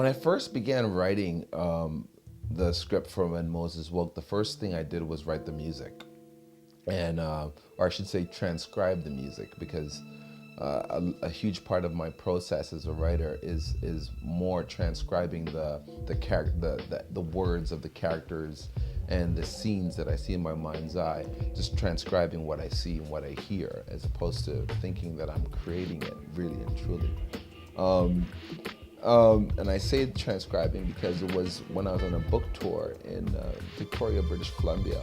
When I first began writing the script for When Moses Woke, the first thing I did was write the music, and or I should say, transcribe the music, because a huge part of my process as a writer is more transcribing the words of the characters and the scenes that I see in my mind's eye, just transcribing what I see and what I hear, as opposed to thinking that I'm creating it really and truly. Um, and I say transcribing because it was when I was on a book tour in Victoria, British Columbia,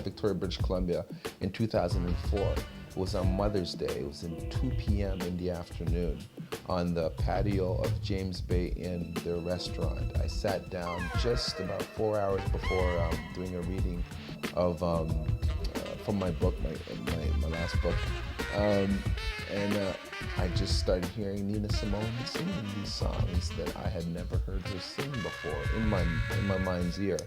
Victoria, British Columbia, in 2004. It was on Mother's Day. It was in 2 p.m. in the afternoon on the patio of James Bay Inn, their restaurant. I sat down just about 4 hours before doing a reading of from my book, my last book. And I just started hearing Nina Simone singing these songs that I had never heard her sing before in my mind's ear.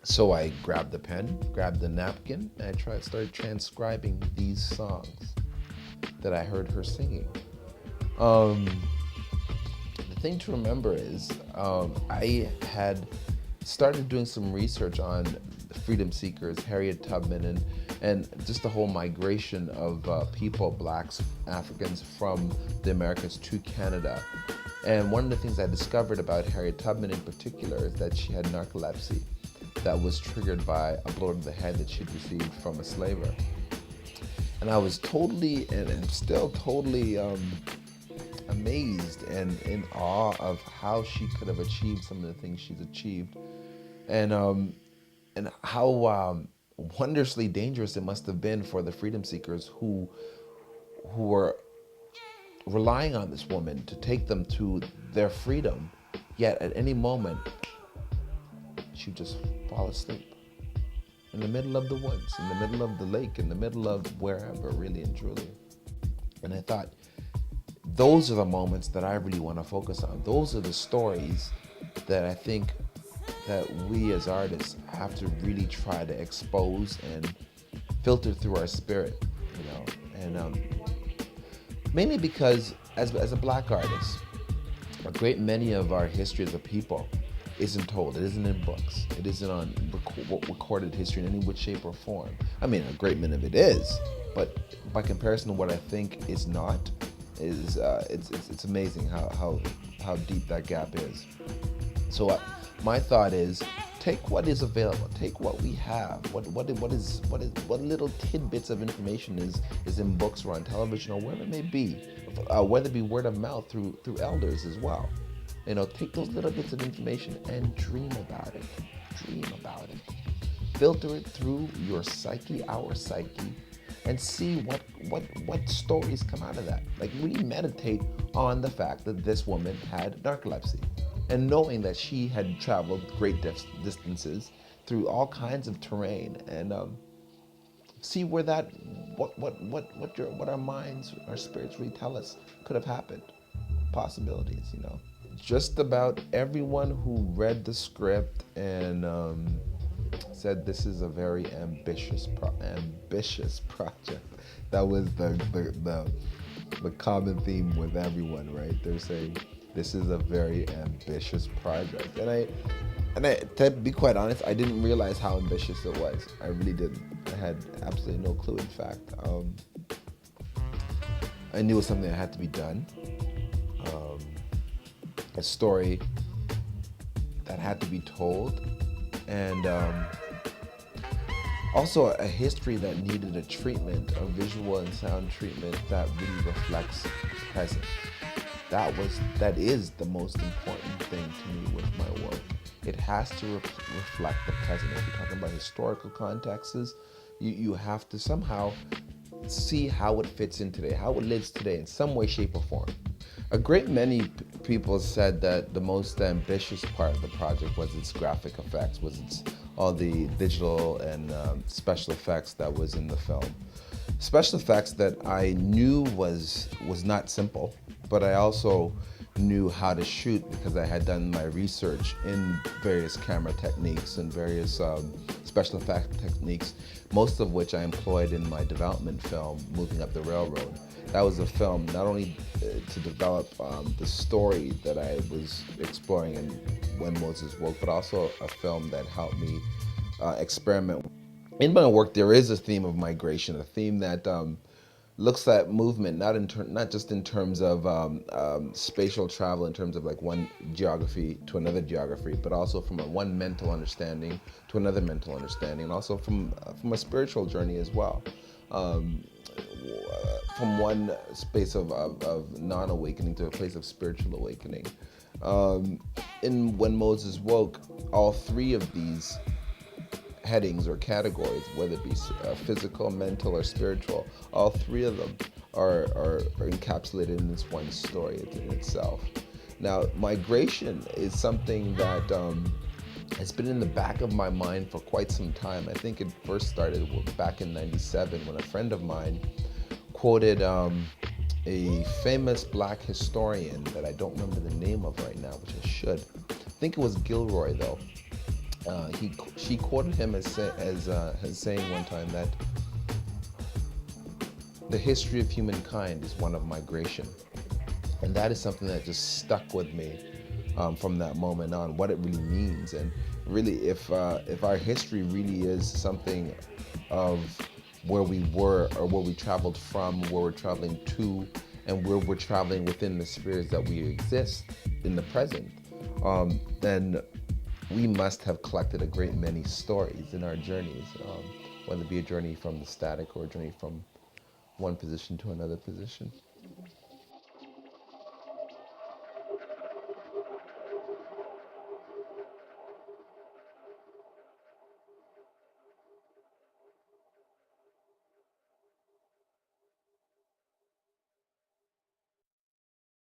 So I grabbed the pen, grabbed the napkin, and I started transcribing these songs that I heard her singing. The thing to remember is I had started doing some research on freedom seekers, Harriet Tubman, and just the whole migration of people, blacks, Africans, from the Americas to Canada. And one of the things I discovered about Harriet Tubman in particular is that she had narcolepsy that was triggered by a blow to the head that she'd received from a slaver. And I was totally, and I'm still totally amazed and in awe of how she could have achieved some of the things she's achieved, and how wondrously dangerous it must have been for the freedom seekers who were relying on this woman to take them to their freedom, yet at any moment she'd just fall asleep in the middle of the woods, in the middle of the lake, in the middle of wherever, really and truly. And I thought, those are the moments that I really want to focus on. Those are the stories that I think that we as artists have to really try to expose and filter through our spirit, and mainly because as a black artist, a great many of our history as a people isn't told. It isn't in books. It isn't on recorded history in any which shape or form. I mean, a great many of it is, but by comparison to what I think is not, it's amazing how deep that gap is. So my thought is, take what is available, take what we have, what little tidbits of information is in books or on television or wherever it may be, whether it be word of mouth through elders as well. Take those little bits of information and dream about it. Filter it through your psyche, our psyche, and see what stories come out of that. Like, really meditate on the fact that this woman had narcolepsy, and knowing that she had traveled great distances through all kinds of terrain, and see where that what our minds, our spirits really tell us could have happened. Possibilities, Just about everyone who read the script and said this is a very ambitious project. That was the common theme with everyone, right? They're saying this is a very ambitious project, and I, to be quite honest, I didn't realize how ambitious it was. I really didn't. I had absolutely no clue. In fact, I knew it was something that had to be done. A story that had to be told, and also a history that needed a treatment, a visual and sound treatment that really reflects the present. That is the most important thing to me with my work. It has to reflect the present. If you're talking about historical contexts, you have to somehow see how it fits in today, how it lives today in some way, shape, or form. A great many people said that the most ambitious part of the project was its graphic effects, was its all the digital and special effects that was in the film. Special effects that I knew was not simple, but I also knew how to shoot because I had done my research in various camera techniques and various special effect techniques, most of which I employed in my development film, Moving Up the Railroad. that was a film not only to develop the story that I was exploring in When Moses Woke, but also a film that helped me experiment. In my work, there is a theme of migration, a theme that looks at movement, not just in terms of spatial travel, in terms of like one geography to another geography, but also from one mental understanding to another mental understanding, and also from a spiritual journey as well. Um, from one space of non-awakening to a place of spiritual awakening. Um, in When Moses Woke, all three of these headings or categories, whether it be physical, mental, or spiritual, all three of them are encapsulated in this one story in itself. Now, migration is something that has been in the back of my mind for quite some time. I think it first started back in '97 when a friend of mine quoted a famous black historian that I don't remember the name of right now, which I should. I think it was Gilroy, though. She quoted him as saying one time that the history of humankind is one of migration, and that is something that just stuck with me from that moment on. What it really means, and really, if our history really is something of where we were or where we traveled from, where we're traveling to, and where we're traveling within the spheres that we exist in the present, then we must have collected a great many stories in our journeys, whether it be a journey from the static or a journey from one position to another position.